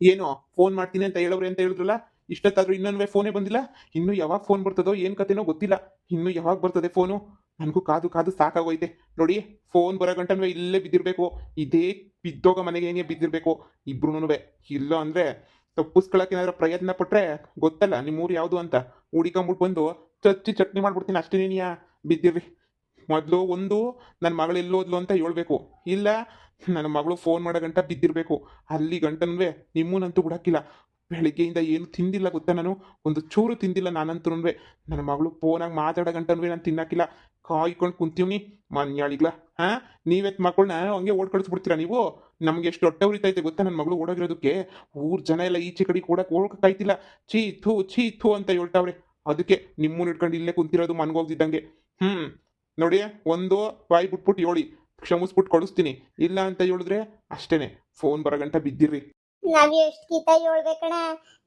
ಏನು ಫೋನ್ ಮಾಡ್ತೀನಿ ಅಂತ ಹೇಳೋರು ಅಂತ ಹೇಳಿದ್ರಲ್ಲ, ಇಷ್ಟೊತ್ತಾದ್ರೂ ಇನ್ನೊಂದು ಫೋನೇ ಬಂದಿಲ್ಲ. ಇನ್ನು ಯಾವಾಗ ಫೋನ್ ಬರ್ತದೋ ಏನು ಕತೆನೋ ಗೊತ್ತಿಲ್ಲ. ಇನ್ನು ಯಾವಾಗ ಬರ್ತದೆ ಫೋನು? ನನಗೂ ಕಾದು ಕಾದು ಸಾಕಾಗೋಯ್ತೆ. ನೋಡಿ, ಫೋನ್ ಬರೋ ಗಂಟನೂ ಇಲ್ಲೇ ಬಿದ್ದಿರಬೇಕು. ಇದೇ ಬಿದ್ದೋಗ ಮನೆಗೆ ಏನೇ ಬಿದ್ದಿರಬೇಕು ಇಬ್ರು. ಇಲ್ಲ ಅಂದರೆ ತಪ್ಪಿಸ್ಕೊಳಕ್ಕೆ ಏನಾದ್ರೂ ಪ್ರಯತ್ನ ಪಟ್ರೆ ಗೊತ್ತಲ್ಲ ನಿಮ್ಮೂರು ಯಾವುದು ಅಂತ, ಹುಡಿಕೊಂಬಿಟ್ಟು ಬಂದು ಚಚ್ಚಿ ಚಟ್ನಿ ಮಾಡ್ಬಿಡ್ತೀನಿ ಅಷ್ಟೇ. ನೀನಿಯಾ ಬಿದ್ದಿರ್ರಿ. ಮೊದಲು ಒಂದು ನನ್ನ ಮಗಳು ಎಲ್ಲೋದ್ಲು ಅಂತ ಹೇಳ್ಬೇಕು, ಇಲ್ಲ ನನ್ನ ಮಗಳು ಫೋನ್ ಮಾಡೋ ಗಂಟ ಬಿದ್ದಿರಬೇಕು. ಅಲ್ಲಿ ಗಂಟನೂ ನಿಮ್ಮನ್ನಂತೂ ಬಿಡಕ್ಕಿಲ್ಲ. ಬೆಳಿಗ್ಗೆಯಿಂದ ಏನು ತಿಂದಿಲ್ಲ ಗೊತ್ತಾ ನಾನು, ಒಂದು ಚೂರು ತಿಂದಿಲ್ಲ ನಾನಂತೂ. ನನ್ನ ಮಗಳು ಫೋನಾಗಿ ಮಾತಾಡೋ ಗಂಟನೂ ನಾನು ತಿನ್ನಕ್ಕಿಲ್ಲ. ಕಾಯ್ಕೊಂಡು ಕುಂತೀವ್ನಿ ಮನ್ಯಾಳಿಗ್ಲ. ಹಾಂ, ನೀವೆತ್ ಮಕ್ಕಳನ್ನ ಹಂಗೆ ಓಡ್ ಕಳಿಸ್ಬಿಡ್ತೀರಾ ನೀವು? ನಮ್ಗೆ ಎಷ್ಟು ಹೊಟ್ಟೆ ಉರಿತೈತೆ ಗೊತ್ತಾ ನನ್ನ ಮಗಳು ಓಡೋಗಿರೋದಕ್ಕೆ. ಊರ್ ಜನ ಎಲ್ಲ ಈಚೆ ಕಡೆ ಓಡಕ್ಕಾಯ್ತಿಲ್ಲ. ಛೀ ಥೂ ಅಂತ ಹೇಳ್ತಾವ್ರೆ. ಅದಕ್ಕೆ ನಿಮ್ಮನ್ನ ಇಟ್ಕೊಂಡು ಇಲ್ಲೇ ಕುಂತಿರೋದು ಮನ್ಗೋಗ್ದಿದ್ದಂಗೆ. ನೋಡಿ, ಒಂದು ಬಾಯಿ ಬಿಟ್ಬಿಟ್ಟು ಹೇಳಿ, ಕ್ಷಮಿಸ್ಬಿಟ್ಟು ಕಳಿಸ್ತೀನಿ. ಇಲ್ಲ ಅಂತ ಹೇಳಿದ್ರೆ ಅಷ್ಟೇನೆ, ಫೋನ್ ಬರೋ ಗಂಟ ಬಿದ್ದಿರ್ರಿ. ನಾವ್ ಎಷ್ಟ್ ಗೀತ ಹೇಳ್ಬೇಕಣ.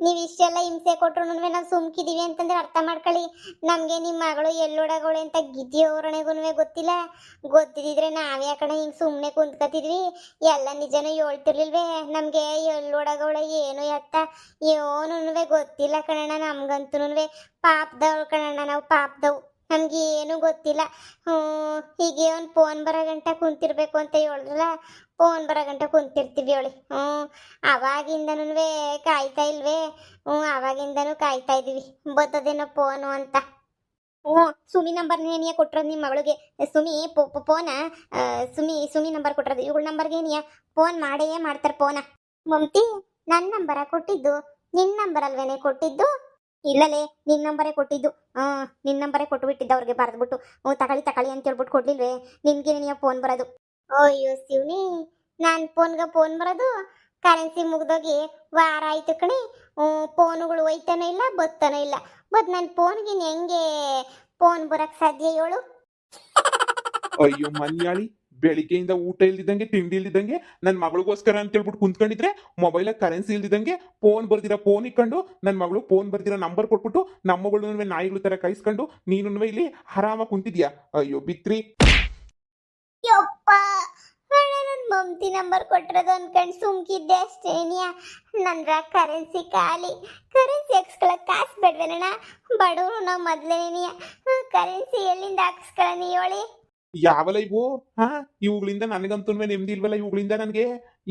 ನೀವ್ ಇಷ್ಟೆಲ್ಲ ಹಿಂಸೆ ಕೊಟ್ರು ನಾವ್ ಸುಮ್ಕಿದೀವಿ ಅಂತಂದ್ರೆ ಅರ್ಥ ಮಾಡ್ಕೊಳ್ಳಿ. ನಮ್ಗೆ ನಿಮ್ ಮಗಳು ಎಲ್ಲೋಡಗೋಳೆ ಅಂತ ಗಿದ್ದಿಯೋರಣೆಗೂ ಗೊತ್ತಿಲ್ಲ. ಗೊತ್ತಿದ್ರೆ ನಾವ್ ಯಾಕಣ ಹಿಂಗ್ ಸುಮ್ನೆ ಕುಂತ್ಕತಿದ್ವಿ. ಎಲ್ಲ ನಿಜನೂ ಹೇಳ್ತಿರ್ಲಿಲ್ವೇ ನಮ್ಗೆ ಎಲ್ಲೋಡಗೋಳೆ ಏನು ಎತ್ತ ಏನೂ ಗೊತ್ತಿಲ್ಲ ಕಣಣ್ಣ. ನಮ್ಗಂತೂ ಪಾಪದವ್ರು ಕಣಣ್ಣ, ನಾವು ಪಾಪದವು. ನಮ್ಗೆ ಏನು ಗೊತ್ತಿಲ್ಲ. ಹೀಗೆ ಒಂದು ಫೋನ್ ಬರೋ ಗಂಟ ಕುಂತಿರ್ಬೇಕು ಅಂತ ಹೇಳಿದ್ರಲ್ಲ, ಫೋನ್ ಬರೋ ಗಂಟ ಕುಂತಿರ್ತೀವಿ ಹೇಳಿ. ಅವಾಗಿಂದನೂ ಕಾಯ್ತಾ ಇಲ್ವೇ? ಅವಾಗಿಂದನೂ ಕಾಯ್ತಾ ಇದೀವಿ ಬರ್ತದೇನೋ ಫೋನು ಅಂತ. ಸುಮಿ ನಂಬರ್ ಏನಿಯ ಕೊಟ್ರದ್ ನಿಮ್ಮ ಮಗಳಿಗೆ? ಸುಮಿ ಫೋನ ಸುಮಿ ನಂಬರ್ ಕೊಟ್ರದು. ಇವ್ಗಳ ನಂಬರ್ಗೆ ಏನಿಯ ಫೋನ್ ಮಾಡೇ ಮಾಡ್ತಾರೆ ಫೋನ. ಮಮತಿ, ನನ್ನ ನಂಬರ ಕೊಟ್ಟಿದ್ದು? ನಿನ್ನ ನಂಬರ್ ಅಲ್ವೇನೆ ಕೊಟ್ಟಿದ್ದು? ಇಲ್ಲಲೇ, ನಿನ್ನ ನಂಬರೇ ಕೊಟ್ಟಿದ್ದು. ನಿನ್ನ ನಂಬರೇ ಕೊಟ್ಟು ಬಿಟ್ಟಿದ್ದ ಅವ್ರಿಗೆ ಬರೆದ್ಬಿಟ್ಟು. ತಗೊಳ್ಳಿ ಅಂತ ಹೇಳ್ಬಿಟ್ಟು ಕೊಡ್ಲಿಲ್ವೇ? ನಿನ್ಗೆ ನೀನು ಫೋನ್ ಬರೋದು. ಅಯ್ಯೋ ಶಿವನಿ, ನನ್ನ ಫೋನ್ ಬರೋದು ಕರೆನ್ಸಿ ಮುಗ್ದೋಗಿ ವಾರ ಆಯ್ತು ಕಣಿ. ಫೋನುಗಳು ಒಯ್ತಾನೋ ಇಲ್ಲ, ಬತ್ತಾನೋ ಇಲ್ಲ. ನನ್ನ ಫೋನ್ಗೆ ಹೆಂಗೆ ಫೋನ್ ಬರಕ್ ಸಾಧ್ಯ ಹೇಳು? ಅಯ್ಯೋ ಮನ್ಯಾಳಿ, ಬೆಳಿಗ್ಗೆಯಿಂದ ಊಟ ಇಲ್ದಿದ್ದಂಗೆ ತಿಂಡಿ ಇಲ್ದಿದ್ದಂಗೆ ನನ್ನ ಮಗಳಿಗೋಸ್ಕರ ಅಂತ ಹೇಳ್ಬಿಟ್ಟು ಕುಂತ್ಕೊಂಡಿದ್ರೆ, ಮೊಬೈಲಾಗ ಕರೆನ್ಸಿ ಇಲ್ದಿದ್ದಂಗೆ ಫೋನ್ ಬರ್ದಿರೋ ಫೋನ್ ಇಕ್ಕೊಂಡು ನನ್ನ ಮಗಳು ಫೋನ್ ಬರ್ದಿರೋ ನಂಬರ್ ಕೊಟ್ಬಿಟ್ಟು ನಮ್ಮ ಮಗಳು ನಾಯಿಗಳ ತರ ಕಾಯಿಸ್ಕೊಂಡು ನೀನು ಇಲ್ಲಿ ಆರಾಮಾಗಿ ಕುಂತಿದ್ಯಾ. ಅಯ್ಯೋ ಬಿತ್ರಿ. ಯಪ್ಪ, ನನ್ನ ಮಮ್ತಿ ನಂಬರ್ ಕೊಟ್ಟಿರೋದು ಅನ್ಕೊಂಡು ಸುಮ್ಕಿದ್ದೆ ಅಷ್ಟೇನಿಯ. ನಂದ್ರ ಕರೆನ್ಸಿ ಖಾಲಿ. ಕರೆನ್ಸಿ ಹಾಕ್ಸ್ಕೊಳಕ್ ಕಾಸು ಬೇಡ್ವೇನಣ್ಣ? ಬಡವರು ನಾವು ಮೊದ್ಲೇನಿಯ. ಕರೆನ್ಸಿ ಎಲ್ಲಿಂದ ಹಾಕ್ಸ್ಕೊಳ್ಳ ಹೇಳಿ? ಯಾವಲ್ಲ ಇವು? ಇವುಗಳಿಂದ ನನಗಂತೂ ನೆಮ್ಮದಿ ಇಲ್ವಲ್ಲ. ಇವುಗಳಿಂದ ನನಗೆ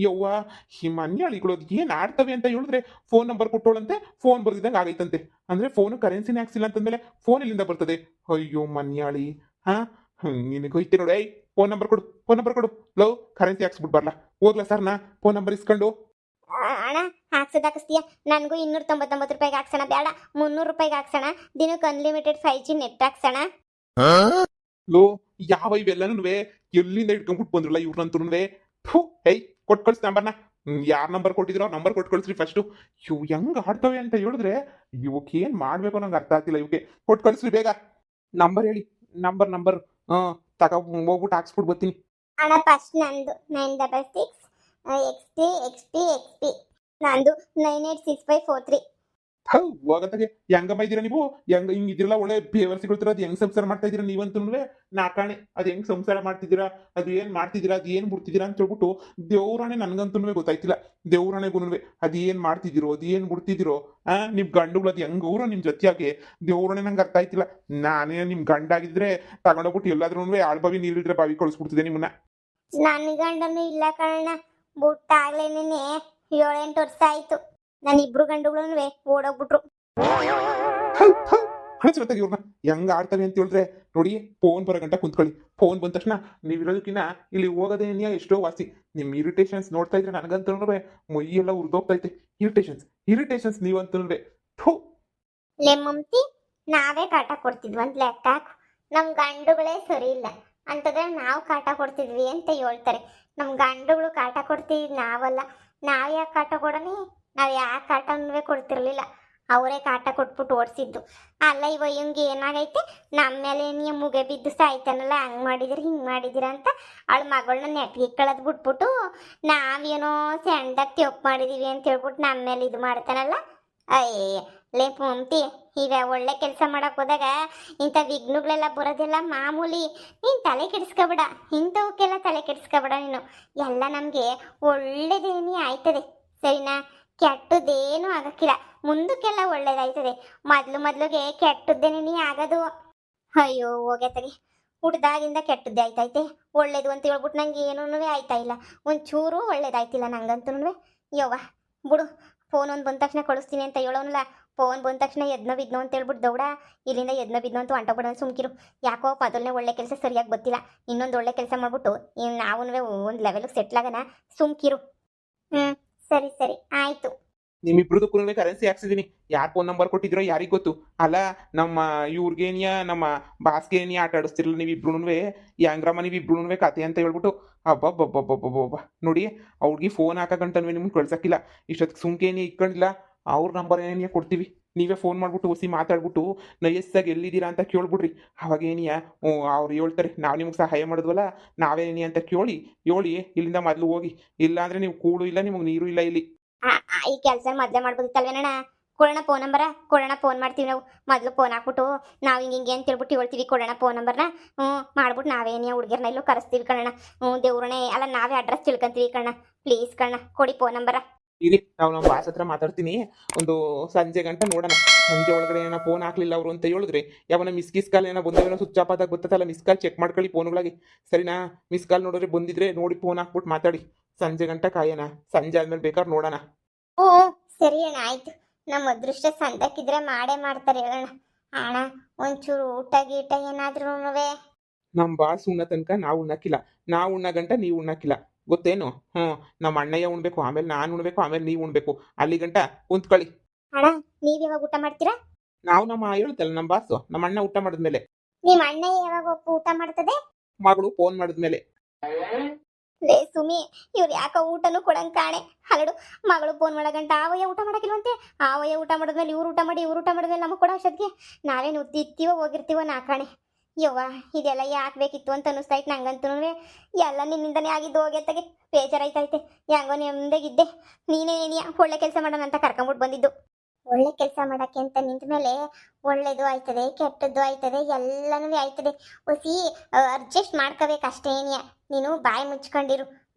ಯವ್ವ, ಈ ಮನ್ಯಾಳಿಗಳು ಏನ್ ಆಡ್ತವೆ ಅಂತ ಹೇಳಿದ್ರೆ, ಫೋನ್ ನಂಬರ್ ಕೊಟ್ಟೋಳಂತೆ, ಫೋನ್ ಬರ್ದಿದ್ದಂಗೆ ಆಗೈತಂತೆ. ಅಂದ್ರೆ ಫೋನು ಕರೆನ್ಸಿನೇ ಹಾಕ್ಸಿಲ್ಲ ಅಂತಂದ್ಮೇಲೆ ಫೋನ್ ಎಲ್ಲಿಂದ ಬರ್ತದೆ? ಅಯ್ಯೋ ಮನ್ಯಾಳಿ. ನಿನಗೆ ಹೋಯ್ತೆ ನೋಡಿ. ಫೋನ್ ನಂಬರ್ ಕೊಡು. ಲವ್, ಕರೆನ್ಸಿ ಹಾಕ್ಸ್ಬಿಟ್ಟು ಬರ್ಲಾ ಹೋಗ್ಲಾ ಸರ್? ನಾ ಫೋನ್ ನಂಬರ್ ಇಸ್ಕೊಂಡು. ಅಣ್ಣ, ಹಾಕ್ಸೋದಾಕಿಸ್ತೀಯ? ನನಗೂ 299 ರೂಪಾಯಿಗೆ ಹಾಕ್ಸೋಣ ಬೇಡ, 300 ರೂಪಾಯಿಗೆ ಹಾಕ್ಸೋಣ. ದಿನಕ್ಕೆ ಅನ್ಲಿಮಿಟೆಡ್ 5G ನೆಟ್ ಹಾಕ್ಸೋಣ. ಲೋ, ಯಾವ ಇವೆಲ್ಲನೂ ಎಲ್ಲಿಂದ ಇಟ್ಕೊಂಡ್ಬಿಟ್ಟು ಬಂದ್ರಲ್ಲ ಇವ್ರನ್ನಂತೂ. ಹೇಯ್, ಕೊಟ್ಟು ಕಳ್ಸಿ ನಂಬರ್ನ. ಯಾರ್ ನಂಬರ್ ಕೊಟ್ಟಿದ್ರೋ ನಂಬರ್ ಕೊಟ್ಟು ಕಳಿಸ್ರಿ ಫಸ್ಟು. ಇವು ಹೆಂಗ್ ಆಡ್ತವೆ ಅಂತ ಹೇಳಿದ್ರೆ, ಇವಕ್ಕೆ ಏನ್ ಮಾಡ್ಬೇಕು ನಂಗೆ ಅರ್ಥ ಆಗ್ತಿಲ್ಲ. ಇವಕ್ಕೆ ಕೊಟ್ಟು ಕಳಿಸ್ರಿ ಬೇಗ. ನಂಬರ್ ಹೇಳಿ. ನಂಬರ್ ಹೋಗ್ಬಿಟ್ಟು ಹಾಕ್ಸ್ಬಿಟ್ಟು ಬರ್ತೀನಿ. ಅಣ್ಣ, ಫಸ್ಟ್ ನಂದು 966 XP ನಂದು 986543. ಹೋಗತ್ತಾಗೆ ಹೆಂಗಮ್ಮ ಇದ್ದೀರಾ ನೀವು? ಹಿಂಗಿದ್ರಲ್ಲ ಒಳ್ಳೆ ಬೇವರ್ ಸಿಗುತ್ತಿರ. ಅದು ಹೆಂಗ್ ಸಂಸಾರ ಮಾಡ್ತಾ ಇದೀರಾ ನೀವಂತೂ? ನಾಕಾಣೆ ಅದು ಹೆಂಗ್ ಸಂಸಾರ ಮಾಡ್ತಿದ್ದೀರಾ, ಅದು ಏನ್ ಮಾಡ್ತಿದ್ದೀರಾ, ಅದು ಏನ್ ಬಿಡ್ತಿದ್ದೀರಾ ಅಂತ ಹೇಳ್ಬಿಟ್ಟು ದೇವ್ರಾಣೆ ನನ್ಗಂತೂ ಗೊತ್ತಾಯ್ತಿಲ್ಲ. ದೇವ್ರಾಣೆಗೂ ಅದು ಏನ್ ಮಾಡ್ತಿದ್ದೀರೋ, ಅದು ಏನ್ ಬಿಡ್ತಿದ್ದೀರೋ, ನಿಮ್ ಗಂಡುಗಳು ಅದು ಹೆಂಗ್ ಅವ್ರು ನಿಮ್ ಜೊತೆಯಾಗಿ ದೇವ್ರಾಣೆ ನಂಗೆ ಅರ್ಥ ಆಯ್ತಿಲ್ಲ. ನಾನೇ ನಿಮ್ ಗಂಡಾಗಿದ್ರೆ ತಗೊಂಡೋಗ್ಬಿಟ್ಟು ಎಲ್ಲಾದ್ರೂ ಆಳ್ಬಾವಿ ನೀರಿದ್ರೆ ಬಾವಿ ಕಳಿಸ್ಬಿಡ್ತಿದ್ದೆ ನಿಮ್ಮನ್ನ. ನನ್ನ ಗಂಡನು ಇಲ್ಲ ಕಣ, ಬುಟ್ಟಾಗ್ಲೇನೆ 7-8 ವರ್ಷ ಆಯ್ತು. ನಾನು ಇಬ್ರು ಗಂಡುಗಳು ಓಡೋಗ್ಬಿಟ್ರು. ಕಳಿಸ್ರತ್ತಾಗ ಇವ್ರನ್ನ ಹೆಂಗ್ ಆಡ್ತವೆ ಅಂತ ಹೇಳಿದ್ರೆ, ನೋಡಿ, ಫೋನ್ ಬರೋ ಗಂಟ ಕುಂತ್ಕೊಳ್ಳಿ. ಫೋನ್ ಬಂದ ತಕ್ಷಣ ನೀವಿರೋದಕ್ಕಿನ್ನ ಇಲ್ಲಿ ಹೋಗೋದೇ ಎಷ್ಟೋ ವಾಸಿ. ನಿಮ್ ಇರಿಟೇಷನ್ಸ್ ನೋಡ್ತಾ ಇದ್ರೆ ನನಗಂತೂ ಮೊಯ್ಯೆಲ್ಲ ಉರ್ದೋಗ್ತೈತೆ. ಇರಿಟೇಷನ್ಸ್ ನೀವಂತೂ. ಲೇ ಮಮ್ತಿ, ನಾವೇ ಕಾಟ ಕೊಡ್ತಿದ್ವಿ ಅಂತ ಲೆಕ್ಕ ಹಾಕು. ನಮ್ ಗಂಡುಗಳೇ ಸರಿ ಇಲ್ಲ ಅಂತಂದ್ರೆ ನಾವು ಕಾಟ ಕೊಡ್ತಿದ್ವಿ ಅಂತ ಹೇಳ್ತಾರೆ. ನಮ್ ಗಂಡುಗಳು ಕಾಟ ಕೊಡ್ತಿದ್ವಿ ನಾವಲ್ಲ. ನಾವ್ ಯಾಕೆ ಕಾಟ ಕೊಡೋಣ? ನಾವ್ ಯಾಕೆ ಕಾಟನೂ ಕೊಡ್ತಿರ್ಲಿಲ್ಲ, ಅವರೇ ಕಾಟ ಕೊಟ್ಬಿಟ್ಟು ಓಡಿಸಿದ್ದು. ಅಲ್ಲ ಇವ ಇವಂಗೆ ಏನಾಗೈತೆ, ನಮ್ಮ ಮೇಲೆ ನೀವು ಮುಗೆ ಬಿದ್ದು ಸಾಯ್ತಾನಲ್ಲ, ಹಂಗೆ ಮಾಡಿದಿರ ಹಿಂಗೆ ಮಾಡಿದಿರ ಅಂತ ಅವಳ ಮಗಳನ್ನ ನೆಟ್ಗೆ ಕಳೆದು ಬಿಟ್ಬಿಟ್ಟು ನಾವೇನೋ ಸೆಂಡಾಗಿ ತಪ್ಪು ಮಾಡಿದೀವಿ ಅಂತ ಹೇಳ್ಬಿಟ್ಟು ನಮ್ಮ ಮೇಲೆ ಇದು ಮಾಡ್ತಾನಲ್ಲ. ಅಯ್ಯ ಲೇ ಮಮ್ತಿ, ಈಗ ಒಳ್ಳೆ ಕೆಲಸ ಮಾಡಕ್ ಹೋದಾಗ ಇಂಥ ವಿಘ್ನಗಳೆಲ್ಲ ಬರೋದೆಲ್ಲ ಮಾಮೂಲಿ. ನೀನು ತಲೆ ಕೆಡಿಸ್ಕೊಬೇಡ, ಇಂಥವಕ್ಕೆಲ್ಲ ತಲೆ ಕೆಡಿಸ್ಕೊಬೇಡ ನೀನು. ಎಲ್ಲ ನಮಗೆ ಒಳ್ಳೇದೇನಿ ಆಯ್ತದೆ, ಸರಿನಾ? ಕೆಟ್ಟದ್ದೇನು ಆಗಕ್ಕಿಲ್ಲ, ಮುಂದಕ್ಕೆಲ್ಲ ಒಳ್ಳೇದಾಯ್ತದೆ. ಮೊದ್ಲಿಗೆ ಕೆಟ್ಟದ್ದೇನೆ ನೀ ಆಗದು. ಅಯ್ಯೋ ಹೋಗೆ ತಗಿ, ಹುಡ್ದಾಗಿಂದ ಕೆಟ್ಟದ್ದೇ ಆಯ್ತೈತೆ. ಒಳ್ಳೇದು ಅಂತ ಹೇಳ್ಬಿಟ್ಟು ನಂಗೆ ಏನೂ ಆಯ್ತಾ ಇಲ್ಲ, ಒಂಚೂರು ಒಳ್ಳೇದಾಯ್ತಿಲ್ಲ ನಂಗಂತೂ. ಯವ್ವ ಬಿಡು, ಫೋನ್ ಒಂದು ಬಂದ ತಕ್ಷಣ ಕಳಿಸ್ತೀನಿ ಅಂತ ಹೇಳೋನಲ್ಲ, ಫೋನ್ ಬಂದ ತಕ್ಷಣ ಎದ್ನೋ ಬಿದ್ನೋ ಅಂತ ಹೇಳ್ಬಿಟ್ಟು ದೌಡ ಇಲ್ಲಿಂದ ಎದ್ನೋ ಬಿದ್ನೋ ಅಂತ ಹೊಂಟೋಗ್ಬಿಡೋಣ. ಸುಮ್ಕಿರು, ಯಾಕೋ ಮೊದಲನೇ ಒಳ್ಳೆ ಕೆಲಸ ಸರಿಯಾಗಿ ಗೊತ್ತಿಲ್ಲ, ಇನ್ನೊಂದು ಒಳ್ಳೆ ಕೆಲಸ ಮಾಡ್ಬಿಟ್ಟು ನಾವು ಒಂದು ಲೆವೆಲ್ಗೆ ಸೆಟ್ಲ್ ಆಗೋಣ. ಸುಮ್ಕಿರು. ಸರಿ ಸರಿ ಆಯ್ತು. ನಿಮ್ಮಿಬ್ರದಕ್ಕೂ ಕರೆನ್ಸಿ ಹಾಕ್ಸಿದೀನಿ. ಯಾರ್ ಫೋನ್ ನಂಬರ್ ಕೊಟ್ಟಿದ್ರೋ ಯಾರಿಗ್ ಗೊತ್ತು. ಅಲ್ಲ, ನಮ್ಮ ಇವ್ರಿಗೇನಿಯ ನಮ್ಮ ಬಾಸ್ಗೇನಿಯ ಆಟ ಆಡಿಸ್ತಿರಲ್ಲ ನೀವಿಬ್ರು, ಯಾಂಗ್ರಮ್ಮ ನೀವಿಬ್ರು ಕತೆ ಅಂತ ಹೇಳ್ಬಿಟ್ಟು. ಅಬ್ಬಬ್ಬಬ್ಬಬ್ಬಬ್ಬಬ್ಬ ನೋಡಿ, ಅವ್ರಿಗೆ ಫೋನ್ ಹಾಕಂಟನ್ವೇ ನಿಮ್ಗೆ ಕಳ್ಸಕ್ಕಿಲ್ಲ. ಇಷ್ಟೊತ್ತಿಗೆ ಸುಮ್ಕೇನಿ ಇಟ್ಕೊಂಡಿಲ್ಲ, ಅವ್ರ ನಂಬರ್ ಏನಿಯ ಕೊಡ್ತೀವಿ. ನೀವೇ ಫೋನ್ ಮಾಡ್ಬಿಟ್ಟು ಹೊಸಿ ಮಾತಾಡ್ಬಿಟ್ಟು ನಯಸ್ಸಾಗಿ ಎಲ್ಲಿದ್ದೀರಾ ಅಂತ ಕೇಳ್ಬಿಡ್ರಿ. ಅವಾಗ ಏನಿಯ ಅವ್ರು ಹೇಳ್ತಾರೆ, ನಾವು ನಿಮ್ಗೆ ಸಹಾಯ ಮಾಡಿದ್ವಲ್ಲ, ನಾವೇನಿ ಅಂತ ಹೇಳಿ ಇಲ್ಲಿಂದ ಮೊದಲು ಹೋಗಿ. ಇಲ್ಲ ಅಂದ್ರೆ ನೀವು ಕೂಡು ಇಲ್ಲ, ನಿಮಗೆ ನೀರು ಇಲ್ಲ ಇಲ್ಲಿ. ಈ ಕೆಲಸ ಮೊದಲೇ ಮಾಡ್ಬೋದಿತ್ತಲ್ವೇನಣ್ಣ? ಕೊಡೋಣ ಫೋನ್ ನಂಬರ, ಕೊಡೋಣ ಫೋನ್ ಮಾಡ್ತೀವಿ ನಾವು. ಮೊದಲು ಫೋನ್ ಹಾಕ್ಬಿಟ್ಟು ನಾವು ಹಿಂಗೆ ಅಂತ ಹೇಳ್ಬಿಟ್ಟು ಹೇಳ್ತೀವಿ, ಕೊಡೋಣ ಫೋನ್ ನಂಬರ್ನ. ಮಾಡ್ಬಿಟ್ಟು ನಾವೇನೇ ಹುಡುಗಿರ್ನ ಇಲ್ಲೂ ಕರೆಸ್ತೀವಿ ಕಣ್ಣ. ದೇವ್ರನೇ ಅಲ್ಲ, ನಾವೇ ಅಡ್ರೆಸ್ ತಿಳ್ಕೊಂತೀವಿ ಕಣ್ಣ. ಪ್ಲೀಸ್ ಕಣ್ಣ, ಕೊಡಿ ಫೋನ್ ನಂಬರ. ಇರಿ, ನಾವು ನಮ್ಮ ಬಾಸ್ ಹತ್ರ ಮಾತಾಡ್ತೀನಿ. ಒಂದು ಸಂಜೆ ಗಂಟೆ ನೋಡೋಣ. ಸಂಜೆ ಒಳಗಡೆ ಏನೋ ಫೋನ್ ಹಾಕ್ಲಿಲ್ಲ ಅವರು ಅಂತ ಹೇಳಿದ್ರೆ, ಯಾವನ ಮಿಸ್ ಕಾಲ್ ಏನೋ ಬಂದೇನೋ ಸ್ವಿಚ್ ಆಫ್ ಆದಾಗ ಗೊತ್ತಲ್ಲ, ಮಿಸ್ ಕಾಲ್ ಚೆಕ್ ಮಾಡ್ಕೊಳ್ಳಿ ಫೋನ್ಗಳಾಗಿ. ಸರಿನಾ? ಮಿಸ್ ಕಾಲ್ ನೋಡಿದ್ರೆ ಬಂದಿದ್ರೆ ನೋಡಿ ಫೋನ್ ಹಾಕ್ಬಿಟ್ಟು ಮಾತಾಡಿ. ಸಂಜೆ ಗಂಟೆ ಕಾಯೋಣ, ಸಂಜೆ ಆದ್ಮೇಲೆ ಬೇಕಾದ್ರೆ ನೋಡೋಣ. ಸರಿ ಅಣ್ಣ, ಆಯ್ತು. ನಮ್ಮ ಅದೃಷ್ಟ ಸಂತಕ್ಕಿದ್ರೆ ಮಾಡೇ ಮಾಡ್ತಾರೆ ಹೇಳೋಣ. ಅಣ್ಣ ಒಂಚೂರು ಊಟ ಗೀಟ ಏನಾದ್ರೂ ನಮ್ಮ ಬಾಸ್ ಉಣ್ಣ ತನಕ ನಾವು ಉಣ್ಣಕ್ಕಿಲ್ಲ, ನಾವು ಉಣ್ಣ ಗಂಟ ನೀವು ಉಣ್ಣಕ್ಕಿಲ್ಲ, ಗೊತ್ತೇನು? ನಮ್ಮ ಅಣ್ಣಯ್ಯ ಉಣ್ಬೇಕು, ಆಮೇಲೆ ನಾನು ಉಣ್ಬೇಕು, ಆಮೇಲೆ ನೀವು ಉಣ್ಬೇಕು. ಅಲ್ಲಿ ಗಂಟ ಕುಂತ್ಕೊಳ್ಳಿ. ಅಣ್ಣ ನೀವ್ ಯಾವಾಗ ಊಟ ಮಾಡ್ತೀರಾ? ನಾವು ಹೇಳುತ್ತಲ್ಲ ನಮ್ಮ ಬಾಸು, ನಮ್ಮ ಅಣ್ಣ ಊಟ ಮಾಡಿದ್ಮೇಲೆ. ನಿಮ್ ಅಣ್ಣ ಯಾವಾಗ ಊಟ ಮಾಡ್ತದೆ? ಮಗಳು ಫೋನ್ ಮಾಡಿದ್ಮೇಲೆ. ಲೇ ಸುಮಿ, ಇವ್ರು ಯಾಕ ಊಟನೂ ಕೊಡಂಗ್ ಕಾಣೆ. ಹರಡು, ಮಗಳು ಫೋನ್ ಮಾಡಗಂಟ ಆವಯ್ಯ ಊಟ ಮಾಡಕ್ಕಿಲ್ವಂತೆ. ಆವಯ್ಯ ಊಟ ಮಾಡಿದ್ಮೇಲೆ ಇವ್ರು ಊಟ ಮಾಡಿದ್ಮೇಲೆ ನಮಗೆ ಕೊಡೋ ಅಷ್ಟೊತ್ತಿಗೆ ನಾವೇನು ಉದ್ದಿರ್ತೀವೋ ಹೋಗಿರ್ತೀವೋ ನಾಕಾಣೆ. ಯವ್ವ, ಇದೆಲ್ಲ ಯಾಕೆ ಬೇಕಿತ್ತು ಅಂತ ಅನಿಸ್ತಾಯ್ತು ನಂಗಂತೂ. ಎಲ್ಲ ನಿನ್ನಿಂದನೇ ಆಗಿದ್ದು ಹೋಗ್ಯತ್ತಾಗೆ ಬೇಜಾರಾಯ್ತೈತೆ. ಹೆಂಗೋ ನೆಮ್ಮದಿಗಿದ್ದೆ. ನೀನೇ ಏನಿಯ ಒಳ್ಳೆ ಕೆಲಸ ಮಾಡೋಣ ಅಂತ ಕರ್ಕೊಂಬಿಟ್ಟು ಬಂದಿದ್ದು. ಒಳ್ಳೆ ಕೆಲಸ ಮಾಡಕ್ಕೆ ಅಂತ ನಿಂತ ಮೇಲೆ ಒಳ್ಳೇದು ಆಯ್ತದೆ, ಕೆಟ್ಟದ್ದು ಆಯ್ತದೆ, ಎಲ್ಲನೂ ಆಯ್ತದೆ. ಹೊಸಿ ಅಡ್ಜಸ್ಟ್ ಮಾಡ್ಕೋಬೇಕಷ್ಟೇ ಏನಿಯ. ನೀನು ಬಾಯಿ ಮುಚ್ಕೊಂಡಿರು,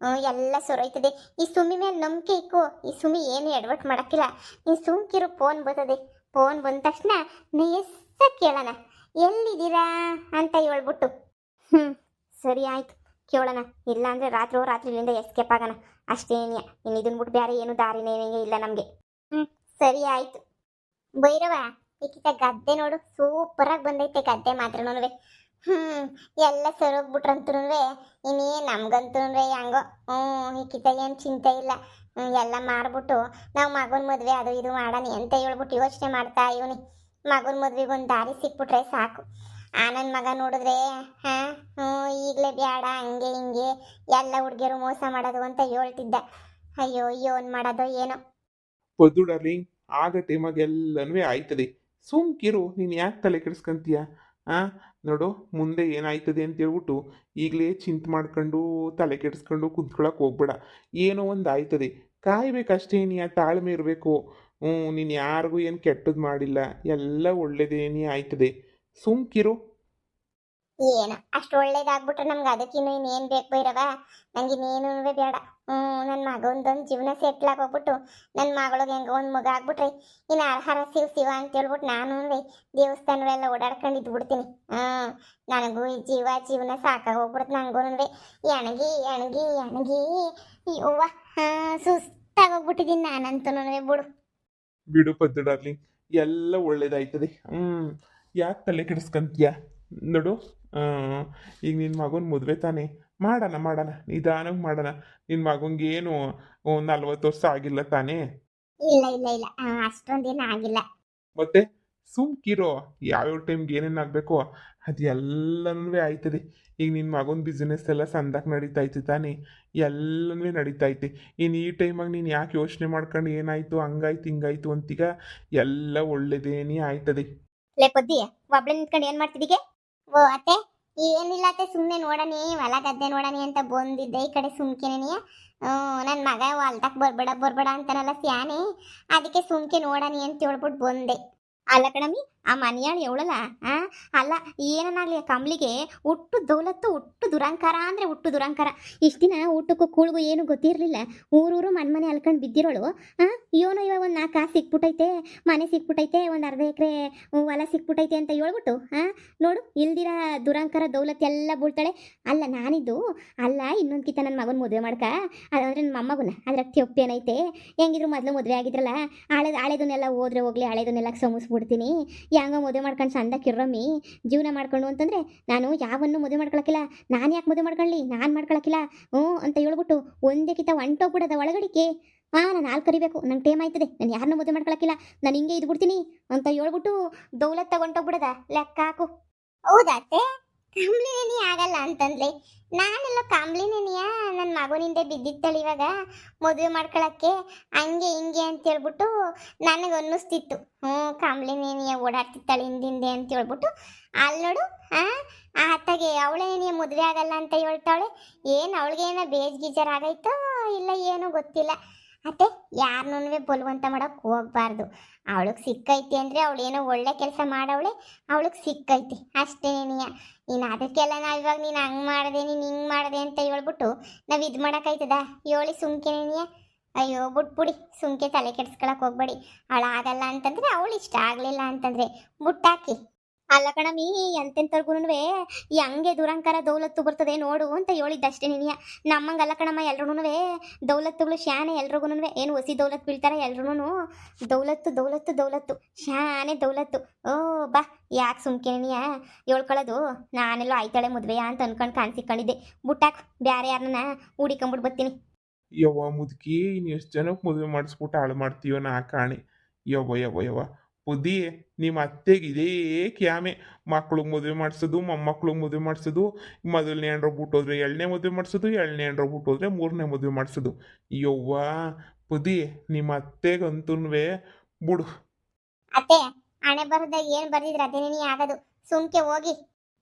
ಎಲ್ಲ ಸೊರೈತದೆ. ಈ ಸುಮ್ಮಿ ಮೇಲೆ ನಂಬಿಕೆ ಇಕ್ಕು. ಈ ಸುಮ್ಮಿ ಏನು ಎಡವಟ್ಟು ಮಾಡಕ್ಕಿಲ್ಲ. ನೀನು ಸುಮ್ಕಿರು, ಫೋನ್ ಬರ್ತದೆ. ಫೋನ್ ಬಂದ ತಕ್ಷಣ ನಯಸ್ಸ ಕೇಳೋಣ, ಎಲ್ಲಿದ್ದೀರಾ ಅಂತ ಹೇಳ್ಬಿಟ್ಟು. ಸರಿ ಆಯ್ತು, ಕೇಳೋಣ. ಇಲ್ಲ ಅಂದರೆ ರಾತ್ರಿ ಇಲ್ಲಿಂದ ಎಸ್ಕೇಪ್ ಆಗೋಣ ಅಷ್ಟೇನಿಯ. ಇನ್ನು ಇದನ್ನ ಬಿಟ್ಟು ಬೇರೆ ಏನು ದಾರಿನೇ ಇಲ್ಲ ನಮಗೆ. ಸರಿ ಆಯ್ತು. ಭೈರವ, ಈಕಿತ ಗದ್ದೆ ನೋಡು, ಸೂಪರಾಗಿ ಬಂದೈತೆ ಗದ್ದೆ ಮಾತ್ರನೂ. ಎಲ್ಲ ಸರೋಗ್ಬಿಟ್ರಂತೂ ಇನ್ನೇ ನಮ್ಗಂತೂ ಹೆಂಗೋ. ಈಕಿತ ಏನು ಚಿಂತೆ ಇಲ್ಲ. ಎಲ್ಲ ಮಾರ್ಬಿಟ್ಟು ನಾವು ಮಗನ ಮದುವೆ ಅದು ಇದು ಮಾಡೋಣ ಅಂತ ಹೇಳ್ಬಿಟ್ಟು ಯೋಚನೆ ಮಾಡ್ತಾ ಇವನಿ. ಮಗನ ಮದ್ವೆಗೆ ಒಂದು ದಾರಿ ಸಿಕ್ಬಿಟ್ರೆ ಸಾಕು. ನನ್ನ ಮಗ ನೋಡಿದ್ರೆ ಈಗಲೇ ಬೇಡ, ಹಂಗೆ ಹಿಂಗೆ ಎಲ್ಲ ಹುಡುಗಿಯರು ಮೋಸ ಮಾಡೋದು ಅಂತ ಹೇಳ್ತಿದ್ದ. ಅಯ್ಯೋ ಏನು ಮಾಡೋದೋ ಏನೋ. ಪದ್ದು ಡಾರ್ಲಿಂಗ್, ಆಗ ಟೈಮಾಗ ಎಲ್ಲನೂ ಆಯ್ತದೆ. ಸುಮ್ಕಿರು, ನೀನು ಯಾಕೆ ತಲೆ ಕೆಡಿಸ್ಕೊಂತೀಯ? ನೋಡು, ಮುಂದೆ ಏನಾಯ್ತದೆ ಅಂತ ಹೇಳ್ಬಿಟ್ಟು ಈಗಲೇ ಚಿಂತೆ ಮಾಡ್ಕೊಂಡು ತಲೆ ಕೆಡಿಸ್ಕೊಂಡು ಕುಂತ್ಕೊಳಕ್ಕೆ ಹೋಗ್ಬೇಡ. ಏನೋ ಒಂದು ಆಯ್ತದೆ, ಕಾಯ್ಬೇಕಷ್ಟೇ. ನೀ ತಾಳ್ಮೆ ಇರಬೇಕು. ನೀನು ಯಾರಿಗೂ ಏನು ಕೆಟ್ಟದ್ದು ಮಾಡಿಲ್ಲ, ಎಲ್ಲ ಒಳ್ಳೇದೇನೇ ಆಯ್ತದೆ. ಸುಮ್ಕಿರು. ಏನು ಅಷ್ಟು ಒಳ್ಳೇದಾಗ್ಬಿಟ್ರೆ ನಮ್ಗೆ ಅದಕ್ಕಿನ್ನು ಇನ್ನೇನು ಬೇಕು ಬೈರವ? ನಂಗೆ ಇನ್ನೇನು ಬೇಡ. ನನ್ನ ಮಗಂದೊಂದು ಜೀವನ ಸೆಟ್ಲ್ ಆಗೋಗ್ಬಿಟ್ಟು ನನ್ನ ಮಗಳಿಗೆ ಹೆಂಗ ಒಂದು ಮಗ ಆಗ್ಬಿಟ್ರೆ ಇನ್ನು ಹರ ಶಿವ ಅಂತ ಹೇಳ್ಬಿಟ್ಟು ನಾನು ದೇವಸ್ಥಾನವೆಲ್ಲ ಓಡಾಡ್ಕೊಂಡು ಇದ್ಬಿಡ್ತೀನಿ. ನನಗೂ ಈ ಜೀವನ ಸಾಕಾಗೋಗ್ಬಿಡುತ್ತೆ. ನನಗೂ ಎಣಗಿ ಎಣಗಿ ಎಣಗಿ ಯವ್ವ ಸುಸ್ತಾಗೋಗ್ಬಿಟ್ಟಿದ್ದೀನಿ ನಾನಂತೂ. ಬಿಡು ಪದ್ದು ಡಾರ್ಲಿಂಗ್, ಎಲ್ಲ ಒಳ್ಳೇದಾಯ್ತದೆ. ಯಾಕೆ ತಲೆ ಕೆಡಿಸ್ಕೊಂತೀಯ? ನೋಡು, ಈಗ ನಿನ್ನ ಮಗನ ಮದುವೆ ತಾನೇ, ಮಾಡೋಣ ನಿಧಾನಕ್ಕೆ ಮಾಡೋಣ. ನಿನ್ನ ಮಗನಿಗೆ ಏನು 40 ವರ್ಷ ಆಗಿಲ್ಲ ತಾನೇ? ಇಲ್ಲ ಅಷ್ಟೊಂದೇನು ಆಗಿಲ್ಲ. ಮತ್ತೆ ಸುಮ್ಕಿರೋ, ಯಾವ್ಯಾವ ಟೈಮ್ಗೆ ಏನೇನು ಆಗಬೇಕೋ ಅದೆಲ್ಲನೂ ಆಯ್ತದೆ. ಈಗ ನಿನ್ನ ಮಗನ ಬಿಸ್ನೆಸ್ ಎಲ್ಲ ಸಂದಾಕ ನಡೀತೈತೆ ತಾನೇ, ಎಲ್ಲನೂ ನಡೀತೈತೆ. ಇನ್ನು ಈ ಟೈಮಾಗ ನೀನು ಯಾಕೆ ಯೋಚನೆ ಮಾಡ್ಕೊಂಡು ಏನಾಯ್ತು ಹಂಗಾಯ್ತು ಹಿಂಗಾಯ್ತು ಅಂತೀಗ? ಎಲ್ಲ ಒಳ್ಳೇದೇನೇ ಆಯ್ತದೆ. ಲೇ ಪದ್ದಿ, ಒಬ್ಳೆ ನಿಂತ್ಕೊಂಡು ಏನು ಮಾಡ್ತಿದ್ದೀಗೆ? ಓ ಅತ್ತೆ, ಏನಿಲ್ಲ ಅತ್ತೆ, ಸುಮ್ಮನೆ ನೋಡಣಿ, ಹೊಲ ಗದ್ದೆ ನೋಡಣಿ ಅಂತ ಬಂದಿದ್ದೆ ಈ ಕಡೆ. ಸುಮ್ಕೆನೆಯ ನನ್ನ ಮಗ ಹೊಲ್ದಕ್ಕೆ ಬರ್ಬೇಡ ಅಂತಾನಲ್ಲ ಸ್ಯಾನೆ, ಅದಕ್ಕೆ ಸುಮ್ಕೆ ನೋಡಣಿ ಅಂತ ಹೇಳ್ಬಿಟ್ಟು ಬಂದೆ. ಅಲ್ಲ ಕಣಮ್ಮಿ, ಆ ಮನೆಯಾಳು ಅವಳಲ್ಲ ಆ ಅಲ್ಲ ಏನನ್ನಾಗ್ಲಿ ಆ ಕಮ್ಲಿಗೆ ಹುಟ್ಟು ದೌಲತ್ತು ಹುಟ್ಟು ದುರಂಕಾರ ಅಂದ್ರೆ ಹುಟ್ಟು ದುರಂಕಾರ. ಇಷ್ಟು ದಿನ ಊಟಕ್ಕೂ ಕೂಳ್ಗೂ ಏನು ಗೊತ್ತಿರಲಿಲ್ಲ. ಊರೂರು ಮನೆ ಅಲ್ಕೊಂಡು ಬಿದ್ದಿರೋಳು. ಇವನು ಇವಾಗ ಒಂದು 4 ಕಾಸು ಸಿಕ್ಬಿಟ್ಟೈತೆ, ಮನೆ ಸಿಕ್ಬಿಟ್ಟೈತೆ, ಒಂದು ಅರ್ಧ ಎಕರೆ ಹೊಲ ಸಿಕ್ಬಿಟ್ಟೈತೆ ಅಂತ ಹೇಳ್ಬಿಟ್ಟು ನೋಡು ಇಲ್ದಿರ ದುರಂಕಾರ ದೌಲತ್ ಎಲ್ಲ ಬೀಳ್ತಾಳೆ. ಅಲ್ಲ ನಾನಿದ್ದು ಅಲ್ಲ ಇನ್ನೊಂದು ಕಿತ್ತ ನನ್ನ ಮಗನ ಮದುವೆ ಮಾಡ್ಕ, ಅದಂದ್ರೆ ನನ್ನ ಮೊಮ್ಮಗನ ಅದ್ರಾಗ ತೆಪ್ಪೇನೈತೆ. ಹೆಂಗಿದ್ರು ಮೊದಲು ಮದುವೆ ಆಗಿದ್ರಲ್ಲ, ಹಳೆದನ್ನೆಲ್ಲ ಹೋದ್ರೆ ಹೋಗ್ಲಿ, ಹಳೆದನ್ನೆಲ್ಲ ಸೋಮಿಸ್ಬಿಡ್ತೀನಿ, ಹೆಂಗೋ ಮದುವೆ ಮಾಡ್ಕೊಂಡು ಸಂದಕ್ಕಿರಮ್ಮಿ ಜೀವನ ಮಾಡ್ಕೊಂಡು ಅಂತಂದರೆ ನಾನು ಯಾವನ್ನು ಮದುವೆ ಮಾಡ್ಕೊಳಕ್ಕಿಲ್ಲ. ನಾನು ಯಾಕೆ ಮದುವೆ ಮಾಡ್ಕೊಳ್ಳಿ, ನಾನು ಮಾಡ್ಕೊಳಕ್ಕಿಲ್ಲ ಅಂತ ಹೇಳ್ಬಿಟ್ಟು ಒಂದೇ ಕಿತ್ತ ಹೊಂಟೋಗ್ಬಿಡೋದ ಒಳಗಡಿಕೆ. ನಾನು ಹಾಲು ಕರಿಬೇಕು, ನಂಗೆ ಟೈಮ್ ಆಯ್ತದೆ, ನಾನು ಯಾರನ್ನೂ ಮದುವೆ ಮಾಡ್ಕೊಳಕ್ಕಿಲ್ಲ, ನಾನು ಹಿಂಗೆ ಇದ್ಬಿಡ್ತೀನಿ ಅಂತ ಹೇಳ್ಬಿಟ್ಟು ದೌಲತ್ ತಗೊಂಡೋಗ್ಬಿಡದ ಲೆಕ್ಕ ಹಾಕು. ಹೌದಾತೆ ಕಾಂಬ್ಲಿನೇನಿ ಆಗಲ್ಲ ಅಂತಂದ್ರೆ ನಾನೆಲ್ಲ ಕಾಂಬ್ಲಿನೇನಿಯ ನನ್ನ ಮಗನಿಂದ ಬಿದ್ದಿತ್ತಲ್ಲ ಇವಾಗ ಮದುವೆ ಮಾಡ್ಕೊಳಕ್ಕೆ ಹಂಗೆ ಹಿಂಗೆ ಅಂತ ಹೇಳ್ಬಿಟ್ಟು ನನಗೆ ಅನ್ನಿಸ್ತಿತ್ತು. ಕಾಂಬ್ಲಿನೇನಿಯ ಓಡಾಡ್ತಿತ್ತಾಳೆ ಹಿಂದಿಂದೆ ಅಂತ ಹೇಳ್ಬಿಟ್ಟು. ಅಲ್ಲಿ ನೋಡು ಆತಗೆ ಅವಳೇನಿಯ ಮದುವೆ ಆಗಲ್ಲ ಅಂತ ಹೇಳ್ತಾವಳೆ. ಏನು ಅವಳಿಗೇನೋ ಬೇಜ್ ಗೀಜರ್ ಆಗೈತೋ ಇಲ್ಲ ಏನೋ ಗೊತ್ತಿಲ್ಲ. ಅತ್ತೆ ಯಾರನ್ನೂ ಬಲವಂತ ಮಾಡೋಕೆ ಹೋಗ್ಬಾರ್ದು. ಅವಳಿಗೆ ಸಿಕ್ಕೈತಿ ಅಂದರೆ ಅವಳೇನೋ ಒಳ್ಳೆ ಕೆಲಸ ಮಾಡವಳೆ, ಅವಳಿಗೆ ಸಿಕ್ಕೈತಿ ಅಷ್ಟೇನಿಯ. ಇನ್ನು ಅದಕ್ಕೆಲ್ಲ ನಾವು ಇವಾಗ ನೀನು ಹಂಗೆ ಮಾಡಿದೆ ನೀನು ಹಿಂಗೆ ಮಾಡಿದೆ ಅಂತ ಹೇಳ್ಬಿಟ್ಟು ನಾವು ಇದು ಮಾಡೋಕ್ಕಾಯ್ತದ? ಹೇಳಿ ಸುಮ್ಕೆನೇನಿಯ. ಅಯ್ಯೋ ಬಿಟ್ಬಿಡಿ, ಸುಮ್ಕೆ ತಲೆ ಕೆಡ್ಸ್ಕೊಳಕ್ಕೆ ಹೋಗ್ಬೇಡಿ. ಅವಳಾಗಲ್ಲ ಅಂತಂದರೆ ಅವಳು ಇಷ್ಟ ಆಗಲಿಲ್ಲ ಅಂತಂದರೆ ಬಿಟ್ಟಾಕಿ. ಅಲ್ಲ ಕಣಮಿ, ಎಂತೆಂಥವ್ರಿಗೂ ಈ ಹಂಗೆ ದುರಂಕಾರ ದೌಲತ್ತು ಬರ್ತದೆ ನೋಡು ಅಂತ ಹೇಳಿದ್ದಷ್ಟೇ ನೀನಿಯ. ನಮ್ಮಂಗಲ್ಲ ಕಣಮ್ಮ, ಎಲ್ರೂ ದೌಲತ್ತುಗಳು ಶಾನೆ ಎಲ್ರಿಗೂ. ಏನು ಹೊಸಿ ದೌಲತ್ತು ಬೀಳ್ತಾರೆ ಎಲ್ರೂ. ದೌಲತ್ತು ದೌಲತ್ತು ದೌಲತ್ತು ಶಾನೆ ದೌಲತ್ತು. ಬಾ ಯಾಕೆ ಸುಮ್ಕೆನಿಯ ಹೇಳ್ಕೊಳ್ಳೋದು. ನಾನೆಲ್ಲೋ ಆಯ್ತಾಳೆ ಮದುವೆಯ ಅಂತ ಅನ್ಕೊಂಡು ಕಾಣಿಸಿಕೊಂಡಿದ್ದೆ. ಬುಟ್ಟಾಕು, ಬೇರೆ ಯಾರನ್ನ ಹೂಡಿಕೊಂಬಿಟ್ಟು ಬರ್ತೀನಿ. ಯವ್ವ ಮುದುಕಿ, ಇನ್ನು ಎಷ್ಟು ಜನಕ್ಕೆ ಮದುವೆ ಮಾಡಿಸ್ಬಿಟ್ಟು ಹಾಳು ಮಾಡ್ತೀಯೋ ನಾ ಕಾಣೆ. ಯವ್ವ ಯವ್ವ ಯವ್ವ ಬುದ್ಧಿ, ನಿಮ್ಮ ಅತ್ತೆಗೆ ಇದೇ ಕ್ಯಾಮೆ. ಮಕ್ಳಿಗೆ ಮದುವೆ ಮಾಡಿಸೋದು, ಮೊಮ್ಮಕ್ಳಿಗೆ ಮದುವೆ ಮಾಡಿಸೋದು, ಮೊದಲನೇ ಹೆಣ್ರು ಬಿಟ್ಟೋದ್ರೆ 2ನೇ ಮದುವೆ ಮಾಡಿಸೋದು, 2ನೇ ಹೆಣ್ರು ಬಿಟ್ಟೋದ್ರೆ 3ನೇ ಮದುವೆ ಮಾಡಿಸೋದು. ಯವ್ವ ಬುದ್ಧಿ, ನಿಮ್ಮ ಅತ್ತೆಗಂತೂ ಬಿಡು. ಅತ್ತೆ ಹಣೆ ಬರದಾಗ ಏನು ಬರ್ದಿದ್ರೆ ಅದೇನೇ ಆಗೋದು. ಸುಮ್ಕೆ ಹೋಗಿ.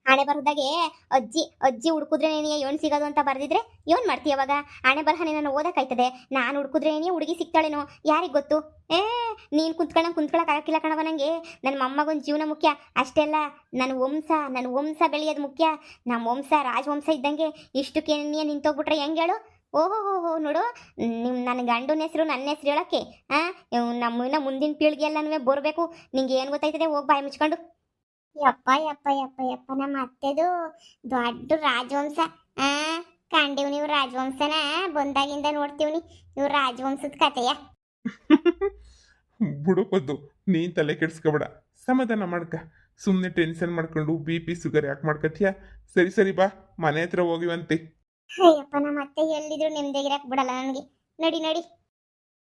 ಹಣೆ ಬರದಾಗೆ ಅಜ್ಜಿ ಹುಡುಕಿದ್ರೆ ನೀನು ಏನು ಸಿಗೋದು ಅಂತ ಬರ್ದಿದ್ರೆ ಏನು ಮಾಡ್ತೀಯ ಅವಾಗ? ಹಣೆ ಬರಹನೇ ನಾನು ಓದಕ್ಕಾಯ್ತದೆ? ನಾನು ಹುಡುಕಿದ್ರೆ ನೀನು ಹುಡುಗಿ ಸಿಗ್ತಾಳೇನೋ ಯಾರಿಗೆ ಗೊತ್ತು? ನೀನು ಕುಂತ್ಕೊಳಕ್ಕಾಗಕ್ಕಿಲ್ಲ ಕಣವ ನನಗೆ. ನನ್ನ ಮೊಮ್ಮಗೊಂದು ಜೀವನ ಮುಖ್ಯ ಅಷ್ಟೆಲ್ಲ. ನನ್ನ ವಂಶ ಬೆಳೆಯೋದು ಮುಖ್ಯ. ನಮ್ಮ ವಂಶ ರಾಜವಂಶ ಇದ್ದಂಗೆ. ಇಷ್ಟಕ್ಕೆ ನೀನು ನಿಂತೋಗ್ಬಿಟ್ರೆ ಹೆಂಗೆ ಹೇಳು? ಓಹೋ ನೋಡು, ನನ್ನ ಗಂಡನ ಹೆಸರು ನನ್ನ ಹೆಸರು ಹೇಳೋಕ್ಕೆ ನಮ್ಮನ್ನ ಮುಂದಿನ ಪೀಳಿಗೆ ಎಲ್ಲನೂ ಬರಬೇಕು. ನಿಂಗೆ ಏನು ಗೊತ್ತಾಯ್ತದೆ? ಹೋಗಿ ಬಾಯಿ ಮುಚ್ಕೊಂಡು. ಯಪ್ಪ ಯಪ್ಪ ಯಪ್ಪ ಯಪ್ಪ, ನಮ್ಮ ಅತ್ತೆದು ದೊಡ್ಡ ರಾಜವಂಶ. ಕಂಡೀವ್ ನೀವು ರಾಜವಂಶನ ಬಂದಾಗಿಂದ ನೋಡ್ತೀವಿ ಇವ್ರು ರಾಜವಂಶದ ಕಥೆಯ. ಬಿಡು ಪದ್ದು, ನೀನು ತಲೆ ಕೆಡ್ಸ್ಕೊಬೇಡ, ಸಮಾಧಾನ ಮಾಡ್ಕ. ಸುಮ್ಮನೆ ಟೆನ್ಷನ್ ಮಾಡ್ಕೊಂಡು BP ಶುಗರ್ ಯಾಕೆ ಮಾಡ್ಕತ್ತೀಯ? ಸರಿ ಬಾ, ಮನೆ ಹತ್ರ ಹೋಗಿವಂತೆ. ಅಯ್ಯಪ್ಪ, ನಮ್ಮ ಅತ್ತೆ ಎಲ್ಲಿದ್ರು ನೆಮ್ಮದಿಯಾಗಿರಕ್ಕೆ ಬಿಡಲ್ಲ ನನಗೆ. ನಡಿ